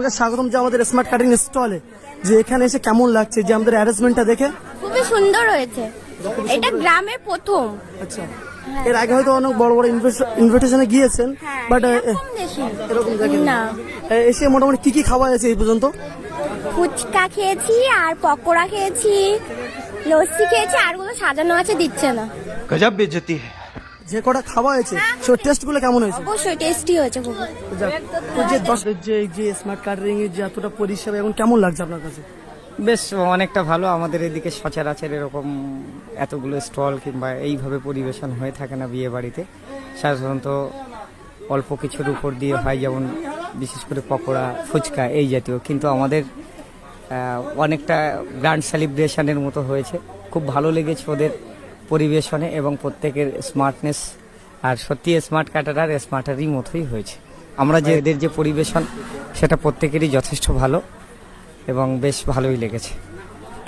তোমাকে স্বাগতম যে আমাদের স্মার্ট কাটিং স্টলে। যে এখানে এসে কেমন লাগছে যে আমাদের অ্যারেঞ্জমেন্টটা দেখে? খুবই সুন্দর হয়েছে, এটা গ্রামের প্রথম। আচ্ছা, এর আগে হয়তো অনেক বড় বড় ইনভিটেশনে গিয়েছেন, বাট এরকম দেখেন না। এসে মোটামুটি কি কি খাওয়া হয়েছে এই পর্যন্ত? ফুচকা খেয়েছি আর পকোড়া খেয়েছি, লস্যি খেয়েছি, আরগুলো সাজানো আছে, দিচ্ছে না। गजब बेइज्जती है। যে কটা খাওয়া হয়েছে সেই টেস্ট গুলো কেমন হয়েছে? অবশ্যই টেস্টি হয়েছে খুব। তো যে যে স্মার্ট কাটিং এর যে এতটা পরিষেবা এবং কেমন লাগছে আপনার কাছে? বেশ অনেকটা ভালো। আমাদের এদিকে সচরাচর এরকম এতগুলো স্টল কিংবা এইভাবে পরিবেশন হয়ে থাকে না বিয়ে বাড়িতে। সাধারণত অল্প কিছুর উপর দিয়ে হয়, যেমন বিশেষ করে পকোড়া, ফুচকা এই জাতীয়। কিন্তু আমাদের অনেকটা গ্র্যান্ড সেলিব্রেশনের মতো হয়েছে। খুব ভালো লেগেছে ওদের পরিবেশনে এবং প্রত্যেকের স্মার্টনেস। আর সত্যি স্মার্ট কাটার স্মার্টারই মতোই হয়েছে। আমরা যে এদের যে পরিবেশন সেটা প্রত্যেকেরই যথেষ্ট ভালো এবং বেশ ভালোই লেগেছে।